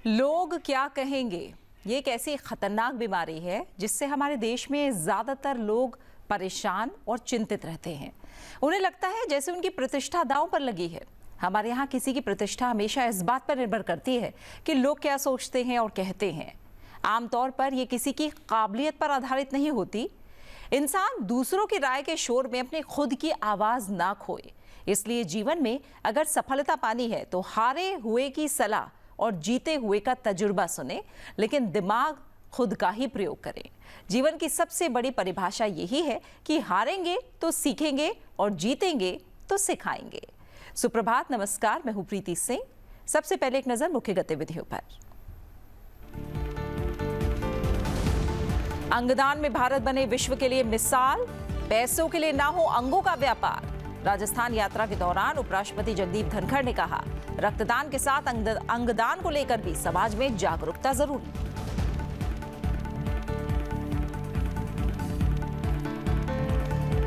लोग क्या कहेंगे, ये एक ऐसी खतरनाक बीमारी है जिससे हमारे देश में ज्यादातर लोग परेशान और चिंतित रहते हैं। उन्हें लगता है जैसे उनकी प्रतिष्ठा दांव पर लगी है। हमारे यहाँ किसी की प्रतिष्ठा हमेशा इस बात पर निर्भर करती है कि लोग क्या सोचते हैं और कहते हैं। आमतौर पर ये किसी की काबिलियत पर आधारित नहीं होती। इंसान दूसरों की राय के शोर में अपनी खुद की आवाज ना खोए। इसलिए जीवन में अगर सफलता पानी है तो हारे हुए की सलाह और जीते हुए का तजुर्बा सुने, लेकिन दिमाग खुद का ही प्रयोग करें। जीवन की सबसे बड़ी परिभाषा यही है कि हारेंगे तो सीखेंगे और जीतेंगे तो सिखाएंगे। सुप्रभात, नमस्कार, मैं हूं प्रीति सिंह। सबसे पहले एक नजर मुख्य गतिविधियों पर। अंगदान में भारत बने विश्व के लिए मिसाल, पैसों के लिए ना हो अंगों का व्यापार। राजस्थान यात्रा के दौरान उपराष्ट्रपति जगदीप धनखड़ ने कहा, रक्तदान के साथ अंगदान को लेकर भी समाज में जागरूकता जरूरी।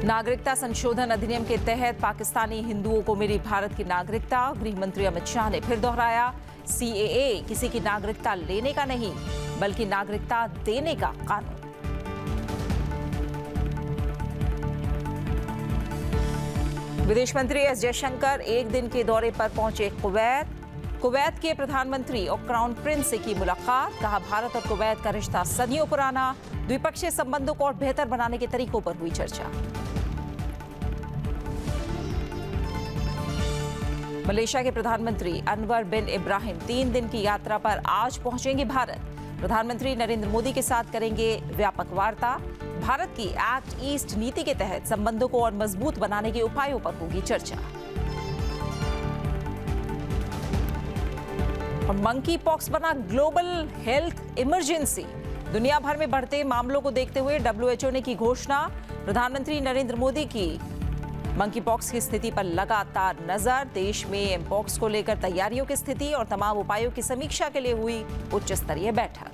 नागरिकता संशोधन अधिनियम के तहत पाकिस्तानी हिंदुओं को मिली भारत की नागरिकता। गृह मंत्री अमित शाह ने फिर दोहराया, सीएए किसी की नागरिकता लेने का नहीं बल्कि नागरिकता देने का कानून। विदेश मंत्री एस जयशंकर एक दिन के दौरे पर पहुंचे कुवैत के प्रधानमंत्री और क्राउन प्रिंस से की मुलाकात। कहा, भारत और कुवैत का रिश्ता सदियों पुराना, द्विपक्षीय संबंधों को और बेहतर बनाने के तरीकों पर हुई चर्चा। मलेशिया के प्रधानमंत्री अनवर बिन इब्राहिम 3 दिन की यात्रा पर आज पहुंचेंगे भारत। प्रधानमंत्री नरेंद्र मोदी के साथ करेंगे व्यापक वार्ता। भारत की एक्ट ईस्ट नीति के तहत संबंधों को और मजबूत बनाने के उपायों पर होगी चर्चा। और मंकी पॉक्स बना ग्लोबल हेल्थ इमरजेंसी। दुनिया भर में बढ़ते मामलों को देखते हुए डब्ल्यूएचओ ने की घोषणा। प्रधानमंत्री नरेंद्र मोदी की मंकी पॉक्स की स्थिति पर लगातार नजर। देश में एमपॉक्स को लेकर तैयारियों की स्थिति और तमाम उपायों की समीक्षा के लिए हुई उच्च स्तरीय बैठक।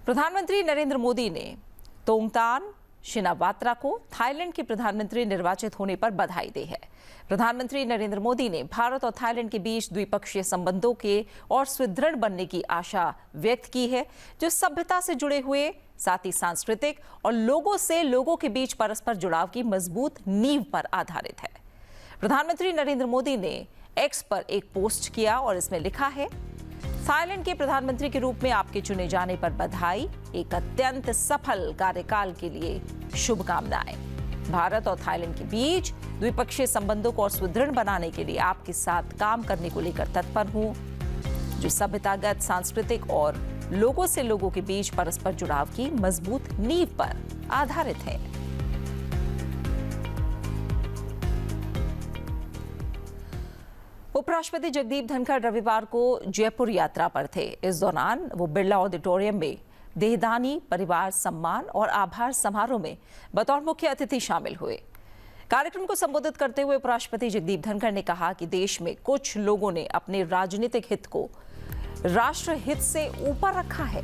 प्रधानमंत्री नरेंद्र मोदी ने तोंगतान शिनावात्रा को थाईलैंड के प्रधानमंत्री निर्वाचित होने पर बधाई दी है। प्रधानमंत्री नरेंद्र मोदी ने भारत और थाईलैंड के बीच द्विपक्षीय संबंधों के और सुदृढ़ बनने की आशा व्यक्त की है, जो सभ्यता से जुड़े हुए, साथ ही सांस्कृतिक और लोगों से लोगों के बीच परस्पर जुड़ाव की मजबूत नींव पर आधारित है। प्रधानमंत्री नरेंद्र मोदी ने एक्स पर एक पोस्ट किया और इसमें लिखा है, थाईलैंड के प्रधानमंत्री के रूप में आपके चुने जाने पर बधाई। एक अत्यंत सफल कार्यकाल के लिए शुभकामनाएं। भारत और थाईलैंड के बीच द्विपक्षीय संबंधों को और सुदृढ़ बनाने के लिए आपके साथ काम करने को लेकर तत्पर हूं, जो सभ्यतागत, सांस्कृतिक और लोगों से लोगों के बीच परस्पर जुड़ाव की मजबूत नींव पर आधारित है। उपराष्ट्रपति जगदीप धनखड़ रविवार को जयपुर यात्रा पर थे। इस दौरान वो बिरला ऑडिटोरियम में देहदानी परिवार सम्मान और आभार समारोह में बतौर मुख्य अतिथि शामिल हुए। कार्यक्रम को संबोधित करते हुए उपराष्ट्रपति जगदीप धनखड़ ने कहा कि देश में कुछ लोगों ने अपने राजनीतिक हित को राष्ट्र हित से ऊपर रखा है।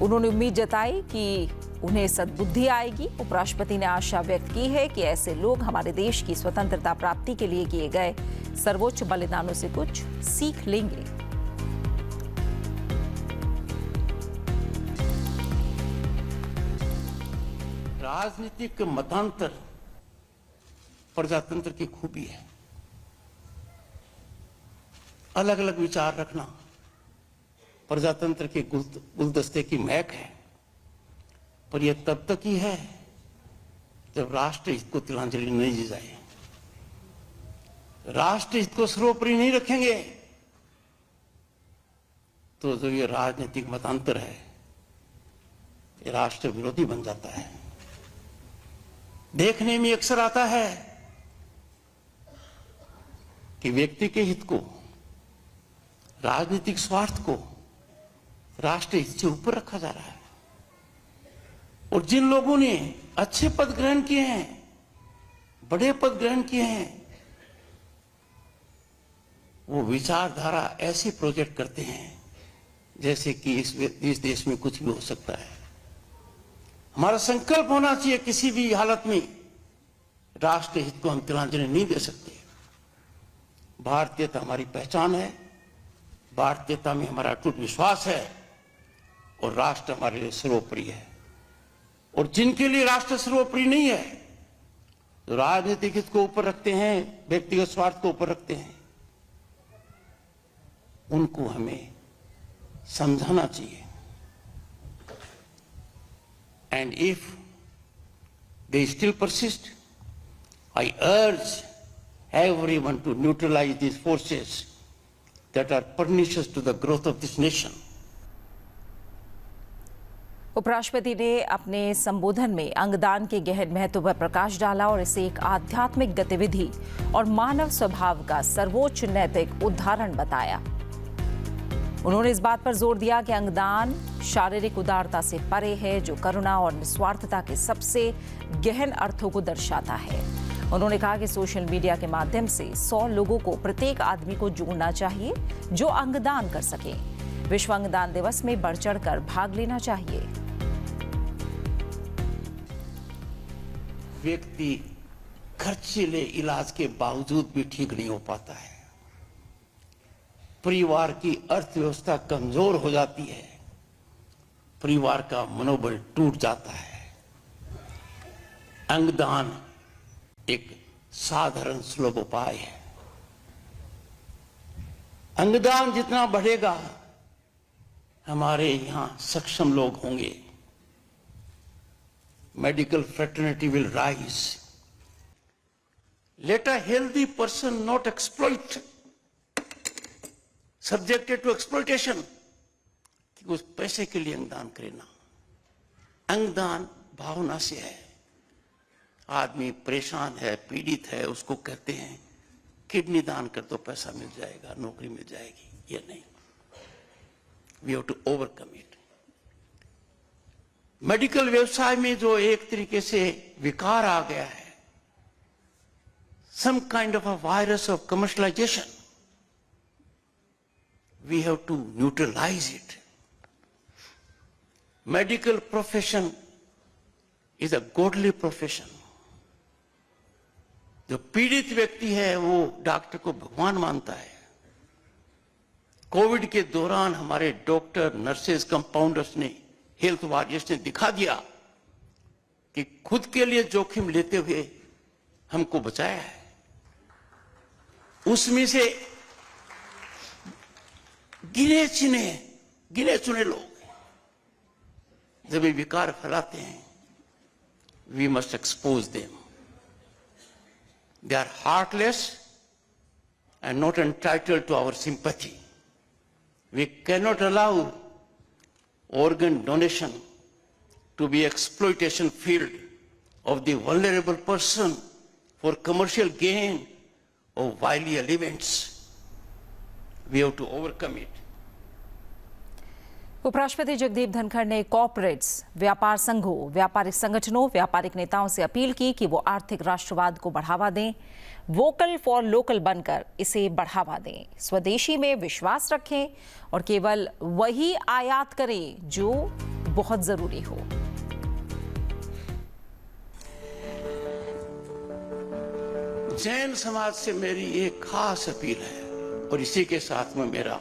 उन्होंने उम्मीद जताई कि उन्हें सद्बुद्धि आएगी। उपराष्ट्रपति ने आशा व्यक्त की है कि ऐसे लोग हमारे देश की स्वतंत्रता प्राप्ति के लिए किए गए सर्वोच्च बलिदानों से कुछ सीख लेंगे। राजनीतिक मतांतर प्रजातंत्र की खूबी है। अलग अलग विचार रखना प्रजातंत्र के गुलदस्ते की महक है, पर यह तब तक ही है जब राष्ट्र हित को तिलांजलि नहीं दी जाए। राष्ट्र हित को सर्वोपरि नहीं रखेंगे तो जो ये राजनीतिक मतांतर है, ये राष्ट्र विरोधी बन जाता है। देखने में अक्सर आता है कि व्यक्ति के हित को, राजनीतिक स्वार्थ को राष्ट्र हित से ऊपर रखा जा रहा है। और जिन लोगों ने अच्छे पद ग्रहण किए हैं, बड़े पद ग्रहण किए हैं, वो विचारधारा ऐसे प्रोजेक्ट करते हैं जैसे कि इस देश में कुछ भी हो सकता है। हमारा संकल्प होना चाहिए किसी भी हालत में राष्ट्र हित को हम तिलांजलि नहीं दे सकते। भारतीयता हमारी पहचान है, भारतीयता में हमारा अटूट विश्वास है और राष्ट्र हमारे लिए सर्वोपरि है। और जिनके लिए राष्ट्र सर्वोपरि नहीं है, जो राजनीतिक हित को ऊपर रखते हैं, व्यक्तिगत स्वार्थ को ऊपर रखते हैं, उनको हमें समझाना चाहिए। And if they still persist, I urge everyone to neutralize these forces that are pernicious to the growth of this nation. उपराष्ट्रपति ने अपने संबोधन में अंगदान के गहन महत्व पर प्रकाश डाला और इसे एक आध्यात्मिक गतिविधि और मानव स्वभाव का सर्वोच्च नैतिक उदाहरण बताया। उन्होंने इस बात पर जोर दिया कि अंगदान शारीरिक उदारता से परे है, जो करुणा और निस्वार्थता के सबसे गहन अर्थों को दर्शाता है। उन्होंने कहा कि सोशल मीडिया के माध्यम से 100 लोगों को प्रत्येक आदमी को जोड़ना चाहिए जो अंगदान कर सके। विश्व अंगदान दिवस में बढ़ चढ़कर भाग लेना चाहिए। व्यक्ति खर्चीले इलाज के बावजूद भी ठीक नहीं हो पाता है। परिवार की अर्थव्यवस्था कमजोर हो जाती है, परिवार का मनोबल टूट जाता है। अंगदान एक साधारण सुलभ उपाय है। अंगदान जितना बढ़ेगा, हमारे यहां सक्षम लोग होंगे। Medical fraternity will rise. Let a healthy person not exploit, subjected to exploitation, कि उस पैसे के लिए अंगदान करे ना। अंगदान भावना से है। आदमी परेशान है, पीड़ित है, उसको कहते हैं किडनी दान कर दो, पैसा मिल जाएगा, नौकरी मिल जाएगी। ये नहीं, we have to overcome it. Medical व्यवसाय में जो एक तरीके से विकार आ गया है, some kind of a virus of commercialization, we have to neutralize it. Medical profession is a godly profession. जो पीड़ित व्यक्ति है वो डॉक्टर को भगवान मानता है। कोविड के दौरान हमारे डॉक्टर, नर्सेज, कंपाउंडर्स ने, हेल्थ वॉरियर्स ने दिखा दिया कि खुद के लिए जोखिम लेते हुए हमको बचाया है। उसमें से गिने चुने लोग जब ये विकार फैलाते हैं, we must expose them. They are heartless and not entitled to our sympathy. We can not allow organ donation to be exploitation field of the vulnerable person for commercial gain or wily elements. We have to overcome it. उपराष्ट्रपति जगदीप धनखड़ ने corporates, व्यापार संघों, व्यापारिक संगठनों, व्यापारिक नेताओं से appeal की कि वो आर्थिक राष्ट्रवाद को बढ़ावा दें, वोकल फॉर लोकल बनकर इसे बढ़ावा दें, स्वदेशी में विश्वास रखें और केवल वही आयात करें जो बहुत जरूरी हो। जैन समाज से मेरी एक खास अपील है और इसी के साथ में मेरा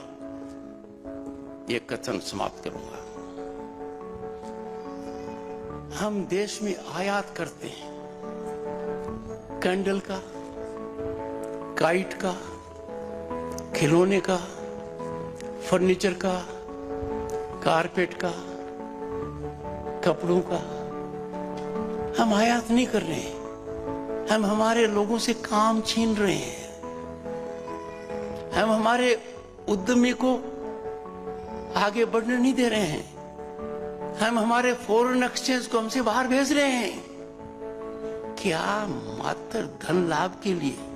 ये कथन समाप्त करूंगा। हम देश में आयात करते हैं कैंडल का, काइट का, खिलौने का, फर्नीचर का, कारपेट का, कपड़ों का। हम आयात नहीं कर रहे हैं, हम हमारे लोगों से काम छीन रहे हैं। हम हमारे उद्यमी को आगे बढ़ने नहीं दे रहे हैं। हम हमारे फॉरेन एक्सचेंज को हमसे बाहर भेज रहे हैं। क्या मात्र धन लाभ के लिए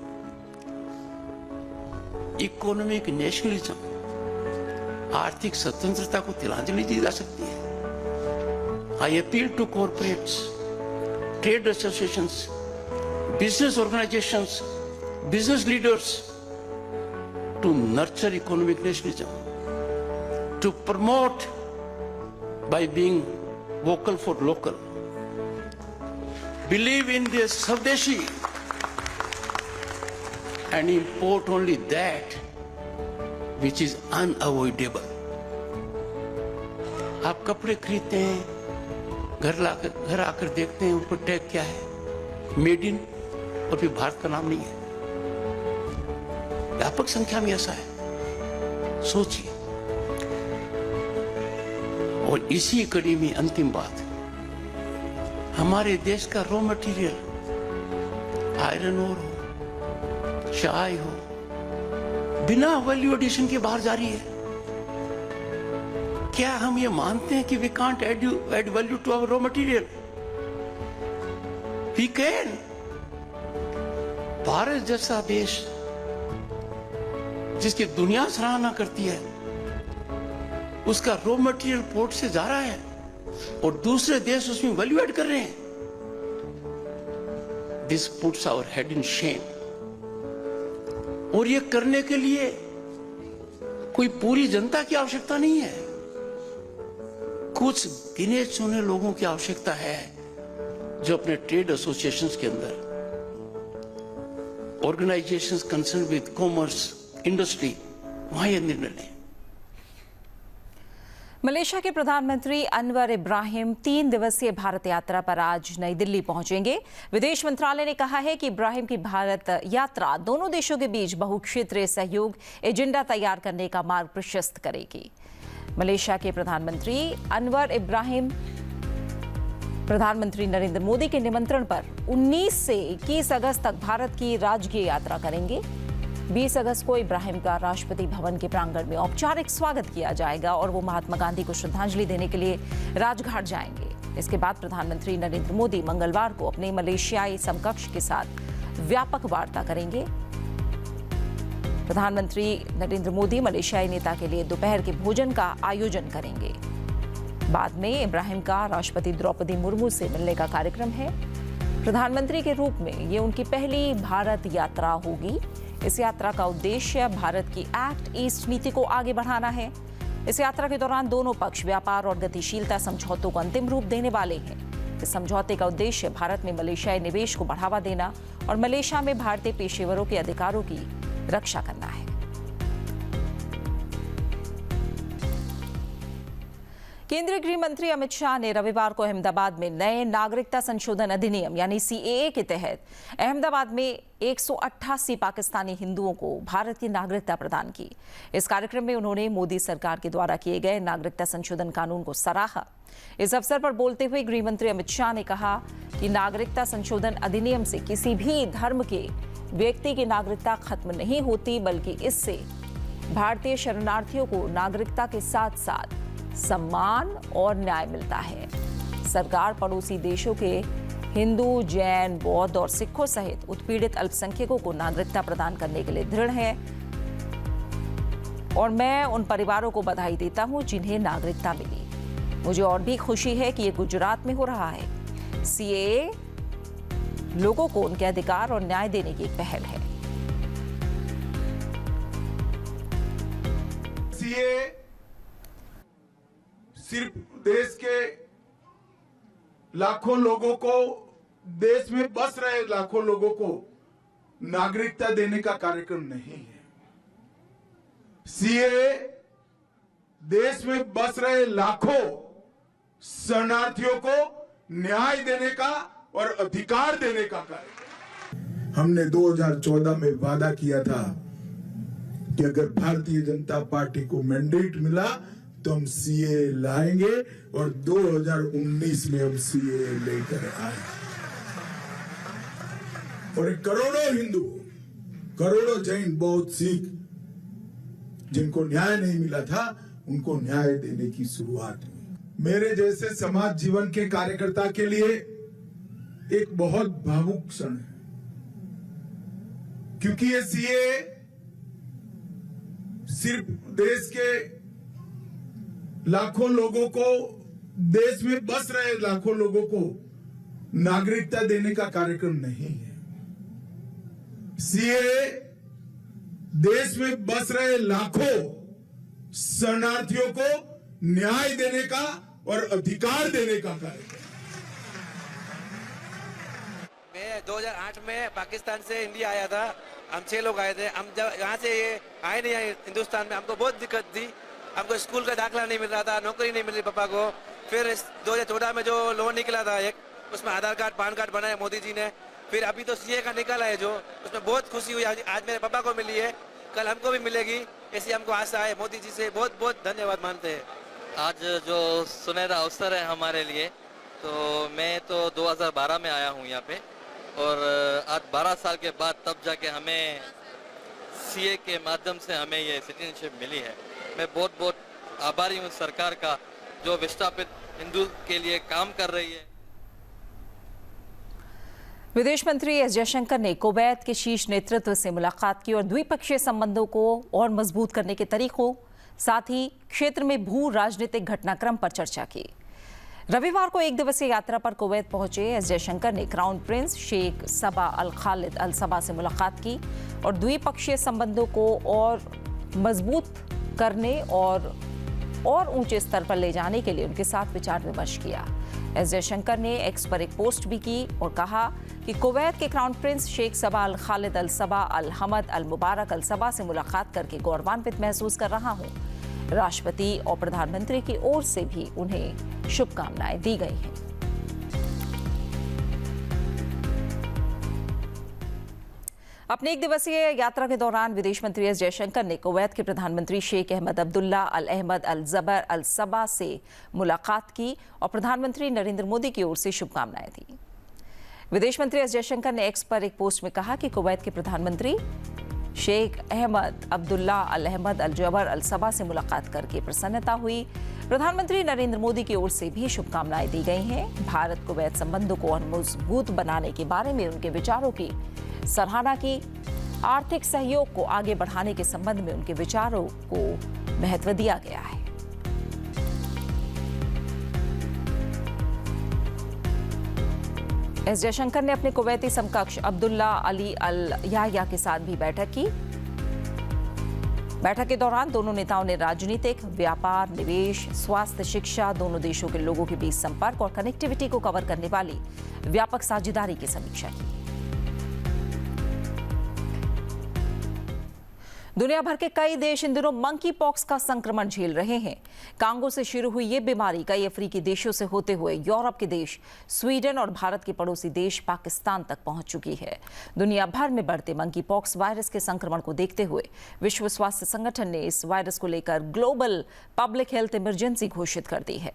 इकोनॉमिक नेशनलिज्म, आर्थिक स्वतंत्रता को तिलांजलि दी जा सकती है? I appeal to corporates, trade associations, business organizations, business leaders to nurture economic nationalism, to promote by being vocal for local, believe in the Swadeshi and import only that which is unavoidable. आप कपड़े खरीदते हैं, घर आकर देखते हैं ऊपर tag क्या है, मेड इन, और फिर भारत का नाम नहीं है। व्यापक संख्या में ऐसा है, सोचिए। और इसी कड़ी में अंतिम बात, हमारे देश का रॉ मटेरियल, आयरन ओर हो, चाय हो, बिना वैल्यू एडिशन के बाहर जा रही है। क्या हम ये मानते हैं कि we can't add value to our raw material? We can. Bharat जैसा देश जिसकी दुनिया सराहना करती है, उसका रॉ मटेरियल पोर्ट से जा रहा है और दूसरे देश उसमें वैल्यू ऐड कर रहे हैं। This puts our head in shame. और ये करने के लिए कोई पूरी जनता की आवश्यकता नहीं है, कुछ गिने चुने लोगों की आवश्यकता है जो अपने ट्रेड एसोसिएशंस के अंदर, organisations concern with commerce, industry, वहां ये निर्णय लें। मलेशिया के प्रधानमंत्री अनवर इब्राहिम 3 दिवसीय भारत यात्रा पर आज नई दिल्ली पहुंचेंगे। विदेश मंत्रालय ने कहा है कि इब्राहिम की भारत यात्रा दोनों देशों के बीच बहुक्षेत्रीय सहयोग एजेंडा तैयार करने का मार्ग प्रशस्त करेगी। मलेशिया के प्रधानमंत्री अनवर इब्राहिम प्रधानमंत्री नरेंद्र मोदी के निमंत्रण पर 19 से 21 अगस्त तक भारत की राजकीय यात्रा करेंगे। 20 अगस्त को इब्राहिम का राष्ट्रपति भवन के प्रांगण में औपचारिक स्वागत किया जाएगा और वो महात्मा गांधी को श्रद्धांजलि देने के लिए राजघाट जाएंगे। इसके बाद प्रधानमंत्री नरेंद्र मोदी मंगलवार को अपने मलेशियाई समकक्ष के साथ व्यापक वार्ता करेंगे। प्रधानमंत्री नरेंद्र मोदी मलेशियाई नेता के लिए दोपहर के भोजन का आयोजन करेंगे। बाद में इब्राहिम का राष्ट्रपति द्रौपदी मुर्मू से मिलने का कार्यक्रम है। प्रधानमंत्री के रूप में ये उनकी पहली भारत यात्रा होगी। इस यात्रा का उद्देश्य भारत की एक्ट ईस्ट नीति को आगे बढ़ाना है। इस यात्रा के दौरान दोनों पक्ष व्यापार और गतिशीलता समझौतों को अंतिम रूप देने वाले हैं। इस समझौते का उद्देश्य भारत में मलेशियाई निवेश को बढ़ावा देना और मलेशिया में भारतीय पेशेवरों के अधिकारों की रक्षा करना है। केंद्रीय गृह मंत्री अमित शाह ने रविवार को अहमदाबाद में नए नागरिकता संशोधन अधिनियम यानी सीएए के तहत अहमदाबाद में 188 पाकिस्तानी हिंदुओं को भारत की नागरिकता प्रदान की। इस कार्यक्रम में उन्होंने मोदी सरकार के द्वारा किए गए नागरिकता संशोधन कानून को सराहा। इस अवसर पर बोलते हुए गृह मंत्री अमित शाह ने कहा कि नागरिकता संशोधन अधिनियम से किसी भी धर्म के व्यक्ति की नागरिकता खत्म नहीं होती, बल्कि इससे भारतीय शरणार्थियों को नागरिकता के साथ साथ सम्मान और न्याय मिलता है। सरकार पड़ोसी देशों के हिंदू, जैन, बौद्ध और सिखों सहित उत्पीड़ित अल्पसंख्यकों को नागरिकता प्रदान करने के लिए दृढ़ है और मैं उन परिवारों को बधाई देता हूं जिन्हें नागरिकता मिली। मुझे और भी खुशी है कि ये गुजरात में हो रहा है। सीएए लोगों को उनके अधिकार और न्याय देने की एक पहल है। सीएए सिर्फ देश के लाखों लोगों को, देश में बस रहे लाखों लोगों को नागरिकता देने का कार्यक्रम नहीं है। सीएए देश में बस रहे लाखों शरणार्थियों को न्याय देने का और अधिकार देने का कार्यक्रम। हमने 2014 में वादा किया था कि अगर भारतीय जनता पार्टी को मैंडेट मिला तो हम सीएए लाएंगे और 2019 में हम सीएए लेकर आए। और करोड़ों हिंदू, करोड़ों जैन, बौद्ध, सिख जिनको न्याय नहीं मिला था, उनको न्याय देने की शुरुआत हुई। मेरे जैसे समाज जीवन के कार्यकर्ता के लिए एक बहुत भावुक क्षण है, क्योंकि ये सीएए सिर्फ देश के लाखों लोगों को, देश में बस रहे लाखों लोगों को नागरिकता देने का कार्यक्रम नहीं है। सीएए देश में बस रहे लाखों शरणार्थियों को न्याय देने का और अधिकार देने का कार्यक्रम। मैं 2008 में पाकिस्तान से इंडिया आया था हम 6 लोग आए थे। हम जब यहाँ से ये आए नहीं आए हिंदुस्तान में, हमको बहुत दिक्कत थी। हमको स्कूल का दाखिला नहीं मिल रहा था, नौकरी नहीं मिल रही पापा को। फिर 2014 में जो लोन निकला था एक, उसमें आधार कार्ड पान कार्ड बनाया मोदी जी ने। फिर अभी तो सीए का निकला है जो, उसमें बहुत खुशी हुई। आज मेरे पापा को मिली है, कल हमको भी मिलेगी, ऐसी हमको आशा है। मोदी जी से बहुत बहुत धन्यवाद मानते हैं। आज जो सुनहरा अवसर है हमारे लिए, तो मैं तो 2012 में आया हूँ यहाँ पे, और आज 12 साल के बाद तब जाके हमें सीए के माध्यम से हमें ये सिटीजनशिप मिली है। मैं बहुत बहुत आभारी हूँ सरकार का, जो विस्थापित हिंदू के लिए काम कर रही है। विदेश मंत्री एस जयशंकर ने कुवैत के शीर्ष नेतृत्व से मुलाकात की और द्विपक्षीय संबंधों को और मजबूत करने के तरीकों, साथ ही क्षेत्र में भू राजनीतिक घटनाक्रम पर चर्चा की। रविवार को एक दिवसीय यात्रा पर कुवैत पहुंचे एस जयशंकर ने क्राउन प्रिंस शेख सबा अल खालिद अल सबा से मुलाकात की और द्विपक्षीय संबंधों को और मजबूत करने और ऊंचे स्तर पर ले जाने के लिए उनके साथ विचार विमर्श किया। एस जयशंकर ने एक्स पर एक पोस्ट भी की और कहा कि कुवैत के क्राउन प्रिंस शेख सबा अल खालिद अल सबा अल हमद अल मुबारक अल सबा से मुलाकात करके गौरवान्वित महसूस कर रहा हूं। राष्ट्रपति और प्रधानमंत्री की ओर से भी उन्हें शुभकामनाएं दी गई हैं। अपने एक दिवसीय यात्रा के दौरान विदेश मंत्री एस जयशंकर ने कुवैत के प्रधानमंत्री शेख अहमद अब्दुल्ला अल अहमद अल जबर अल सबा से मुलाकात की और प्रधानमंत्री नरेंद्र मोदी की ओर से शुभकामनाएं दी। विदेश मंत्री एस जयशंकर ने एक्स पर एक पोस्ट में कहा कि कुवैत के प्रधानमंत्री शेख अहमद अब्दुल्ला अल अहमद अल जबर अल सबा से मुलाकात करके प्रसन्नता हुई। प्रधानमंत्री नरेंद्र मोदी की ओर से भी शुभकामनाएं दी गई हैं। भारत कुवैत संबंधों को और मजबूत बनाने के बारे में उनके विचारों की सराहना की। आर्थिक सहयोग को आगे बढ़ाने के संबंध में उनके विचारों को महत्व दिया गया है। एस जयशंकर ने अपने कुवैती समकक्ष अब्दुल्ला अली अल याह्या के साथ भी बैठक की। बैठक के दौरान दोनों नेताओं ने राजनीतिक, व्यापार, निवेश, स्वास्थ्य, शिक्षा, दोनों देशों के लोगों के बीच संपर्क और कनेक्टिविटी को कवर करने वाली व्यापक साझेदारी की समीक्षा की। दुनिया भर के कई देश इन दिनों मंकी पॉक्स का संक्रमण झेल रहे हैं। कांगो से शुरू हुई ये बीमारी कई अफ्रीकी देशों से होते हुए यूरोप के देश, स्वीडन और भारत के पड़ोसी देश पाकिस्तान तक पहुंच चुकी है। दुनिया भर में बढ़ते मंकी पॉक्स वायरस के संक्रमण को देखते हुए विश्व स्वास्थ्य संगठन ने इस वायरस को लेकर ग्लोबल पब्लिक हेल्थ इमरजेंसी घोषित कर दी है।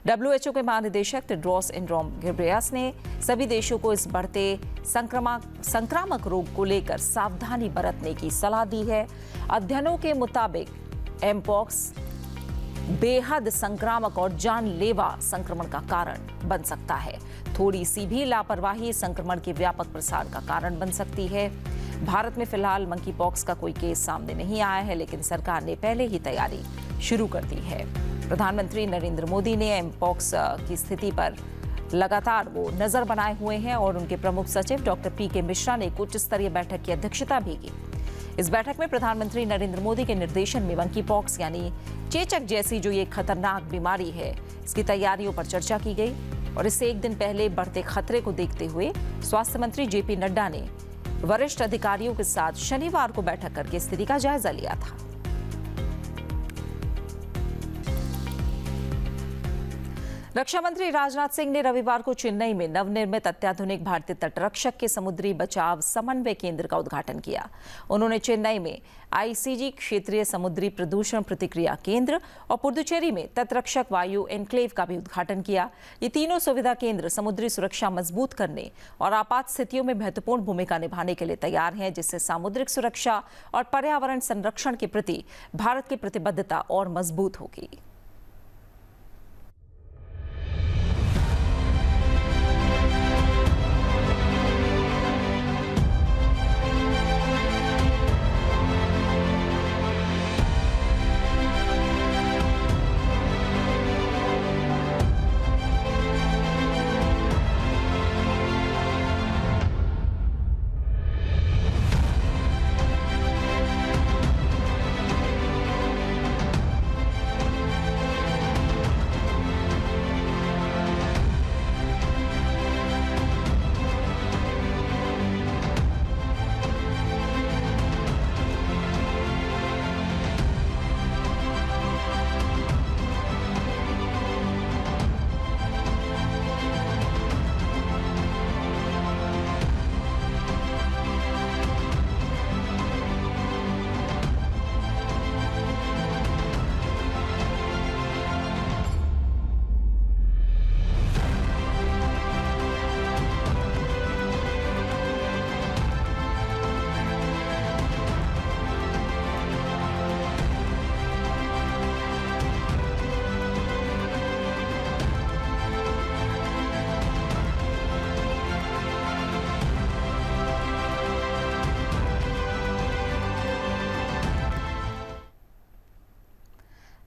WHO के महानिदेशक टेड्रोस एड्हानोम घेब्रेयेसस ने सभी देशों को इस बढ़ते संक्रामक रोग को लेकर सावधानी बरतने की सलाह दी है। अध्ययनों के मुताबिक एमपॉक्स बेहद संक्रामक और जानलेवा संक्रमण का कारण बन सकता है। थोड़ी सी भी लापरवाही संक्रमण के व्यापक प्रसार का कारण बन सकती है। भारत में फिलहाल मंकी पॉक्स का कोई केस सामने नहीं आया है, लेकिन सरकार ने पहले ही तैयारी शुरू कर दी है। प्रधानमंत्री नरेंद्र मोदी ने एमपॉक्स की स्थिति पर लगातार वो नजर बनाए हुए हैं और उनके प्रमुख सचिव डॉक्टर PK मिश्रा ने एक उच्च स्तरीय बैठक की अध्यक्षता भी की। इस बैठक में प्रधानमंत्री नरेंद्र मोदी के निर्देशन में मंकी पॉक्स यानी चेचक जैसी जो ये खतरनाक बीमारी है, इसकी तैयारियों पर चर्चा की गई और इससे एक दिन पहले बढ़ते खतरे को देखते हुए स्वास्थ्य मंत्री JP नड्डा ने वरिष्ठ अधिकारियों के साथ शनिवार को बैठक करके स्थिति का जायजा लिया था। रक्षा मंत्री राजनाथ सिंह ने रविवार को चेन्नई में नवनिर्मित अत्याधुनिक भारतीय तटरक्षक के समुद्री बचाव समन्वय केंद्र का उद्घाटन किया। उन्होंने चेन्नई में ICG क्षेत्रीय समुद्री प्रदूषण प्रतिक्रिया केंद्र और पुडुचेरी में तटरक्षक वायु एनक्लेव का भी उद्घाटन किया। ये तीनों सुविधा केंद्र समुद्री सुरक्षा मजबूत करने और आपात स्थितियों में महत्वपूर्ण भूमिका निभाने के लिए तैयार हैं, जिससे सामुद्रिक सुरक्षा और पर्यावरण संरक्षण के प्रति भारत की प्रतिबद्धता और मजबूत होगी।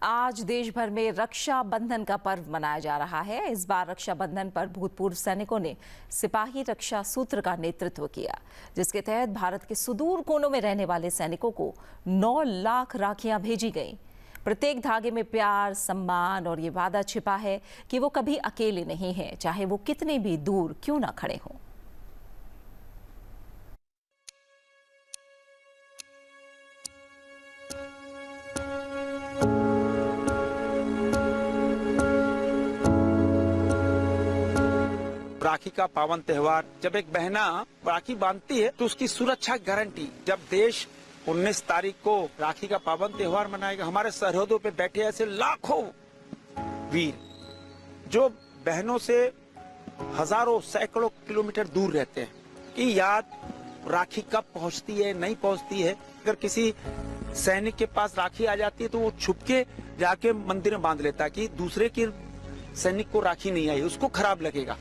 आज देश भर में रक्षाबंधन का पर्व मनाया जा रहा है। इस बार रक्षाबंधन पर भूतपूर्व सैनिकों ने सिपाही रक्षा सूत्र का नेतृत्व किया, जिसके तहत भारत के सुदूर कोनों में रहने वाले सैनिकों को 9 लाख राखियां भेजी गईं। प्रत्येक धागे में प्यार, सम्मान और ये वादा छिपा है कि वो कभी अकेले नहीं हैं, चाहे वो कितने भी दूर क्यों ना खड़े हों। राखी का पावन त्योहार, जब एक बहना राखी बांधती है तो उसकी सुरक्षा गारंटी। जब देश 19 तारीख को राखी का पावन त्योहार मनाएगा, हमारे सरहदों पे बैठे ऐसे लाखों वीर जो बहनों से हजारों सैकड़ों किलोमीटर दूर रहते हैं, कि याद राखी कब पहुंचती है, नहीं पहुंचती है। अगर किसी सैनिक के पास राखी आ जाती है तो वो छुपके जाके मंदिर में बांध लेता है कि दूसरे के सैनिक को राखी नहीं आई, उसको खराब लगेगा।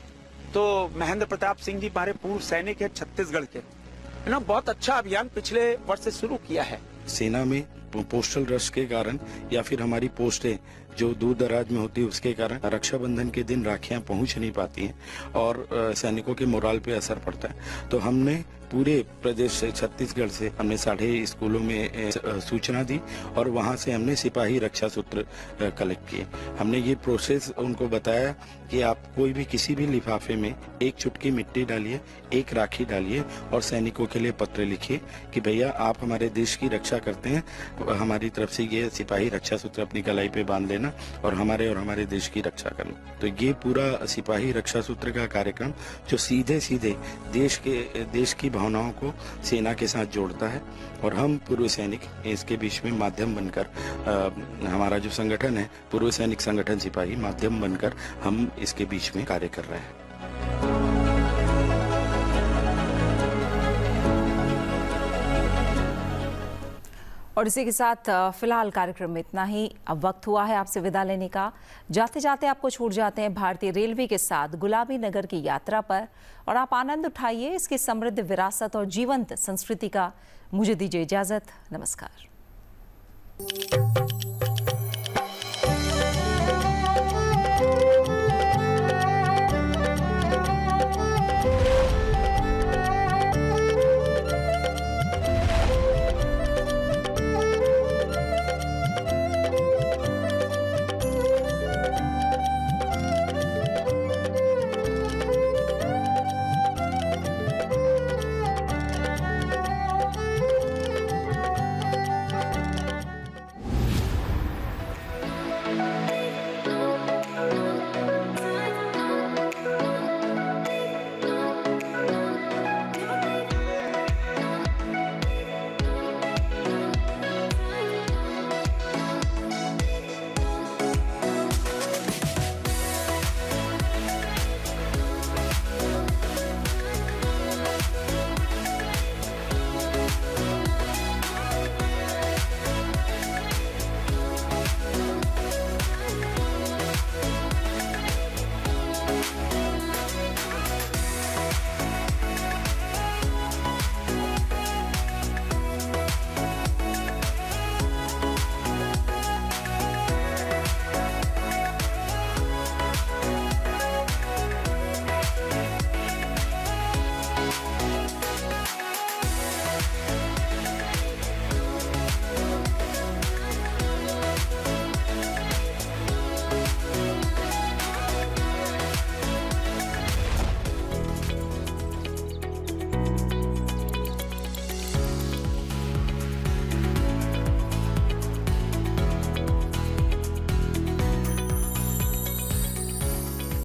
तो महेंद्र प्रताप सिंह जी हमारे पूर्व सैनिक है छत्तीसगढ़ के, है ना, बहुत अच्छा अभियान पिछले वर्ष से शुरू किया है। सेना में पोस्टल रश के कारण या फिर हमारी पोस्टें जो दूर दराज में होती है उसके कारण रक्षाबंधन के दिन राखियां पहुंच नहीं पाती हैं और सैनिकों के मोराल पे असर पड़ता है। तो हमने पूरे प्रदेश से, छत्तीसगढ़ से हमने 6.5 स्कूलों में सूचना दी और वहां से हमने सिपाही रक्षा सूत्र कलेक्ट किए। हमने ये प्रोसेस उनको बताया कि आप कोई भी किसी भी लिफाफे में एक चुटकी मिट्टी डालिए, एक राखी डालिए और सैनिकों के लिए पत्र लिखिए कि भैया आप हमारे देश की रक्षा करते हैं, हमारी तरफ से ये सिपाही रक्षा सूत्र अपनी कलाई पे बांध लेना और हमारे देश की रक्षा करना। तो ये पूरा सिपाही रक्षा सूत्र का कार्यक्रम जो सीधे सीधे देश की भावनाओं को सेना के साथ जोड़ता है और हम पूर्व सैनिक इसके बीच में माध्यम बनकर, हमारा जो संगठन है पूर्व सैनिक संगठन सिपाही, माध्यम बनकर हम इसके बीच में कार्य कर रहे हैं। और इसी के साथ फिलहाल कार्यक्रम में इतना ही। अब वक्त हुआ है आपसे विदा लेने का। जाते जाते आपको छूट जाते हैं भारतीय रेलवे के साथ गुलाबी नगर की यात्रा पर, और आप आनंद उठाइए इसकी समृद्ध विरासत और जीवंत संस्कृति का। मुझे दीजिए इजाजत। नमस्कार।